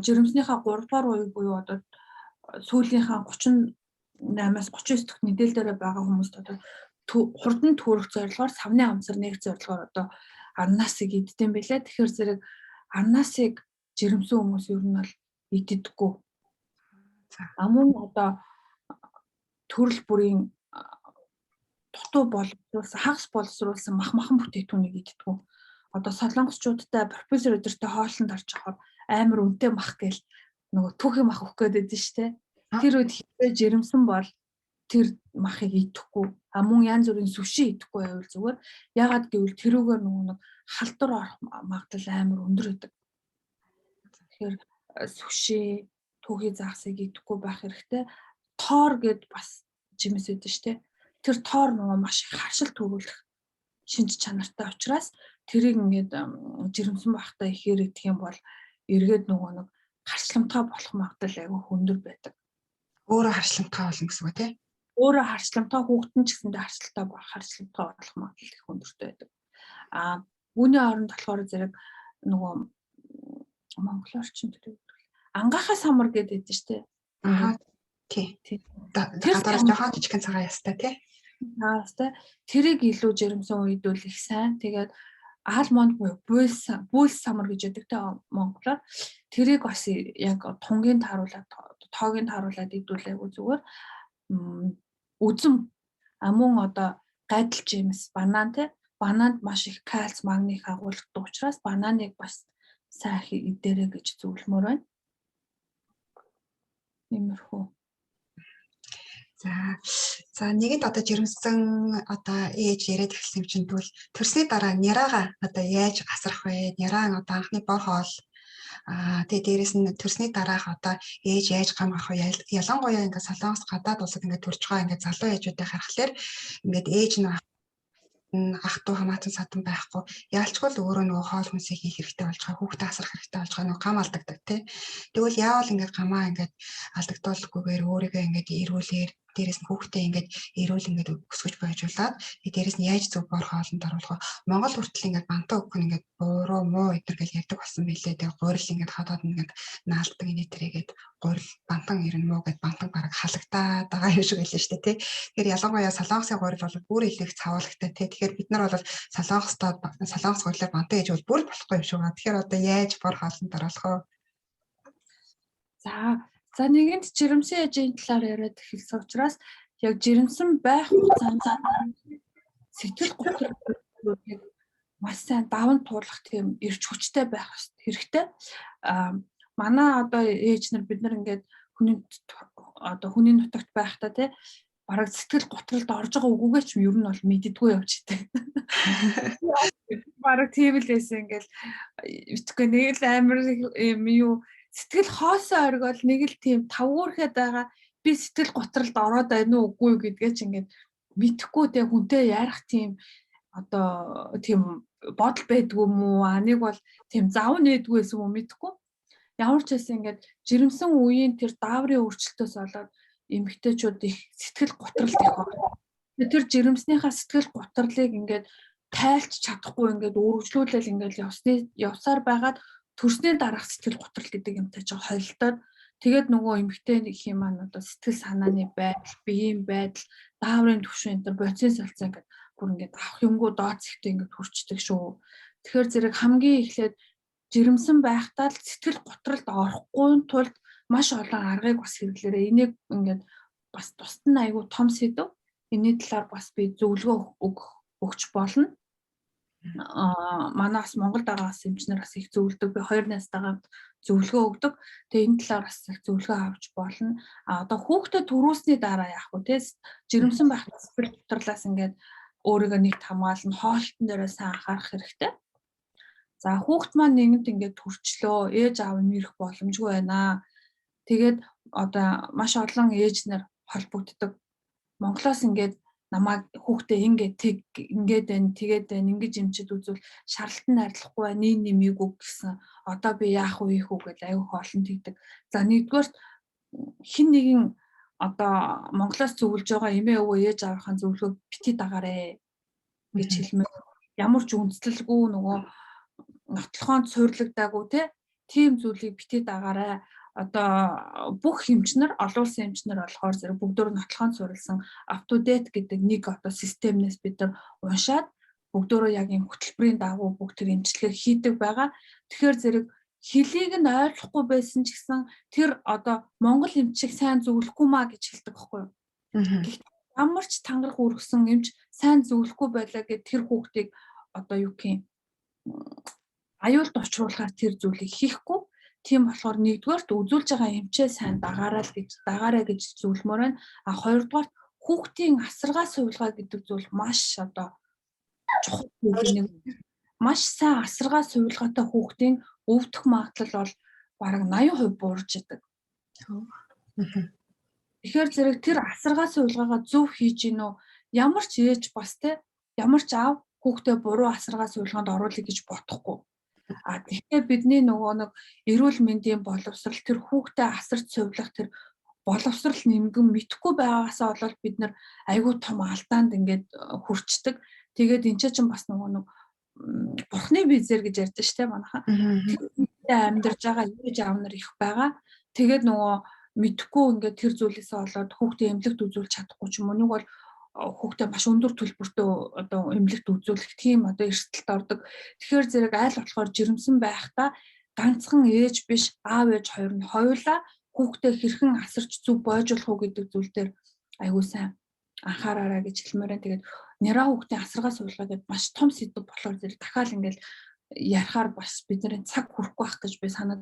жирэмснийхаа 3 дугаар үе буюу одоо сүүлийнхаа 38-аас 39 дахь нэдэл дээр байгаа хүмүүст одоо хурдан төрөх зорилгоор савны амсар нэг зорилгоор одоо аннасыг иддэм байлаа. Тэгэхээр зэрэг аннасыг жирэмсэн хүмүүс ер нь бол иддэггүй. Амун одоо төрөл бүрийн дутуу боловсруулсан хагас боловсруулсан махан бүтээтгүүнийг иддэггүй. Одоо солонгосчуудтай профессор өдөртэй хоолнд орж авахаар амар үнэтэй мах гээл нөгөө түүхийн мах өгөх гээд байдсан шүү дээ. Тэр үед хэрвээ жирэмсэн бол тэр махыг идэхгүй. Мөн янз бүрийн сүши идэхгүй байвал зүгээр. Ягаад гэвэл тэрүүгээр нөгөө нэг халдвар орох магадлал амар өндөр байдаг. Тэгэхээр сүши түүхий загсыг идэхгүй байх хэрэгтэй. Тоор гэд бас жимс өгдөө шүү дээ. Тэр тоор нөгөө маш их харшил төрүүлэх шинж чанартай учраас тэрийг ингээд жирэмсэн байхдаа ихээр идэх юм бол эргээд нөгөө нэг харчламтгай болох магадлал айгүй өндөр байдаг. Өөрөө харчламтгай болно гэсэн үг тий? Өөрөө харчламтгай хүүхдэн ч гэсэндээ харчламтгай болох магадлал их өндөртэй байдаг. Үүний оронд болохоор зэрэг нөгөө монголоор ч юм тэр ангахаа самар гэдэг дээ шүү дээ. Тий. Тэр жоохон жижигхэн цагаан ястай тий? Яастай. Тэрийг илүү жирэмсэн үйдүүл их сайн. Тэгээд аал монд буйс самар гэж яддаг те монголоор. Тэрийг бас яг тунгийн тааруулаад тоогийн тааруулаад идүүлээгүй зүгээр. Үзэм мөн одоо гайдал жимс банан те бананд маш их кальц магний агуулгадаг учраас бананыг бас сайн идээрэй гэж зөвлөмөр байна. Иймэрхүү. За нэгэнд одоо жирэмсэн одоо ээж яриад эхэлсэн юм чинь тэгвэл төрсний дараа няраагаа одоо яаж асрах вэ? Няраа одоо анхны бор хоол тэгээ дээрэс нь төрсний дараах одоо ээж яаж гамгах вэ? Ялангуяа ингээд солонгос гадаад улсад ингээд төрж байгаа ингээд залуу ээжүүдтэй харахаар ингээд ээж нь ах トゥ хамаатан садан байхгүй яалчгүй л өөрөө нөгөө хоол хүнсийг хийх хэрэгтэй болж байгаа хүүхдээ асрах хэрэгтэй болж байгаа нөгөө гам алдагдаг тий. Тэгвэл яавал ингээд гамаа ингээд алдагдуулахгүйгээр өөрийгөө ингээд эрүүлэр дээрээс нь хүүхдээ ингээд эрүүл ингээд өсгөж байжуулаад дээрээс нь яаж зөв бор хоолнд оруулах вэ? Монгол хүртэл ингээд бантаа өгөх нь ингээд буруу муу эдэр гэж ярьдаг болсон билээ. Тэгээ гурил ингээд хадаад ингээд наалддаг инээтэрэгээд гурил бантан ирэн муу гэд бантан бараг халагдаад байгаа юм шиг байлаа шүү дээ тий. Тэгэхээр ялангуяа солонгосын гурил бол бүр их цавуулагтай тий. Тэгэхээр бид нар бол солонгос гурилаар бантан гэж бол бүр болохгүй юм шиг байна. Тэгэхээр одоо яаж бор хоолнд оруулах вэ? За нэгэнд жирэмсэн ээжийн талаар яриад эхэлсэн учраас яг жирэмсэн байх хугацаанд сэтгэл готролыг маш сайн даван туулах тийм эрч хүчтэй байх хэрэгтэй. Манай одоо ээж нар бид нар ингээд хүний нутагт байхдаа тий бараг сэтгэл готролд орж байгаа үгүйгээ ч ер нь бол мэддэггүй явж идэг. Бараг тийм л байсан ингээл битгүй нэг л амар юу сэтгэл хоосоо оргиол нэг л тийм тавгуурхэд байгаа би сэтгэл готролд ороод байна уугүй гэдгээ чи ингээд мэдхгүй те хүнтэй ярих тийм одоо тийм бодол байдгүй мүү нэг бол тийм зав нээдгүй байсан юм мэдхгүй ямар ч байсан ингээд жирэмсэн үеийн тэр дааврын өөрчлөлтөөс болоод эмэгтэйчүүд их сэтгэл готролд их орно. Тэр жирэмснийхаа сэтгэл готрлыг ингээд тайлж чадахгүй ингээд өргөжлүүлэл ингээд явсаар байгаад төрсний дараах сэтгэл готрол гэдэг юмтай ч холилдоод тэгээд нөгөө эмэгтэй их юм маань одоо сэтгэл санааны байдал, биеийн байдал, дааврын түвшин энэ процесс болсон ингээд бүр ингээд авах юмгүй доод зэвтэ ингээд хүрчдэг шүү. Тэгэхээр зэрэг хамгийн эхлээд жирэмсэн байхдаа л сэтгэл готролд орохгүй тулд маш олон аргыг бас хэрэглээрээ энийг ингээд бас тусад нь айгүй том сэдв. Энийн талаар бас би зөвлөгөө өгч болно. Манаас Монголд байгаа эмчнэр бас их зөвлөдөг. Би 2 настайгаа зөвлөгөө өгдөг. Тэгээ энэ талаар бас их зөвлөгөө авч болно. Одоо хүүхдэд төрүүлсний дараа яах вэ? Тэ жирэмсэн байхдаа сэтгэл готрлаас ингээд өөрийгөө нэгт хамгаална, хоолтон дээрээ сайн анхаарах хэрэгтэй. За хүүхд маань нэгэнт ингээд төрчлөө, ээж аав нь ирэх боломжгүй байна. Тэгээд одоо маш олон ээж нар холбогддог. Монголоос ингээд намайг хүүхдээ ингээд байна, тэгээд байна, ингэж эмчэд үзвэл шаардлагатай найрлахгүй байна, нэмийгүү гэсэн. Одоо би яах вэ гэж аюу хоолнд хийдэг. За нэгдүгээр хин нэгэн одоо Монголоос зөвлөж байгаа эмээ өвөө ээж аавынхаа зөвлөгөөг бити дагаарэ гэж хэлмээр. Ямар ч үндэслэлгүй нөгөө нотлохонд суйрлагдаагүй тийм зүйлийг бити дагаарай. Одоо бүх эмчнэр олон улсын эмчнэр болохоор зэрэг бүгдөө нотлохонд суурилсан up to date гэдэг нэг одоо системнээс бид нар уншаад бүгдөө яг юм хөтөлбөрийн дагуу бүх тэр эмчилгээ хийдэг байгаа. Тэгэхээр зэрэг хэлийг нь ойлгохгүй байсан ч гэсэн тэр одоо Монгол эмчийг сайн зөвлөхгүй маа гэж хэлдэг байхгүй юу? Ямар ч тангарах өргөсөн эмч сайн зөвлөхгүй байлаа гэд тэр хүүхдийг одоо юу гэх юм аюулд очруулахаар тэр зүйлийг хийхгүй. Тийм болохоор нэгдүгээрт үзүүлж байгаа эмчээ сайн дагаарай гэж зөвлөмөр байна. А хоёрдугаарт хүүхдийн асаргаа сувилгаа гэдэг зүйл маш одоо чухал зүйл нэг. Маш сайн асаргаа сувилгаатай хүүхдийн өвдөх магадлал бол бараг 80% буурж идэг. Тэгэхээр зэрэг тэр асаргаа сувилгаагаа зөв хийж гинөө ямар ч ээж бас ямар ч аав хүүхдээ буруу асаргаа сувилгаанд оруулъя гэж бодохгүй. Тэгэхээр бидний нөгөө нэг эрүүл мэндийн боловсрал тэр хүүхдээ асарч сувлах тэр боловсрал нэмгэн мэдхгүй байгаагаасаа болоод бид нар айгүй том алдаанд ингээд хүрчдэг. Тэгээд энэ чинь бас нөгөө нэг бурхны бизэр гэж ярьдэн штэ манайхаа. Тэр амьдарч байгаа ээж аав нар их байгаа. Тэгээд нөгөө мэдхгүй ингээд тэр зүйлээсээ болоод хүүхдээ эмнэлэгт үзүүлж чадахгүй ч юм уу. Нэг бол хүүхдээ маш өндөр төлбөртэй одоо эмнэлэгт үзүүлэх тийм одоо эрсдэлд ордог. Тэгэхээр зэрэг айл болохоор жирэмсэн байхдаа ганцхан ээж биш аав ээж хоёр нь хоёулаа хүүхдээ хэрхэн асарч зөв бойжуулах уу гэдэг зүйл дээр аягүй сайн анхаараарай гэж хэлмээр байна. Тэгээд нэраа хүүхдийн асаргаа суулгаа гэдээ маш том сэдв болохоор зэрэг дахиад ингээд ярихаар бас бидний цаг хүрэхгүй байх гэж би санаад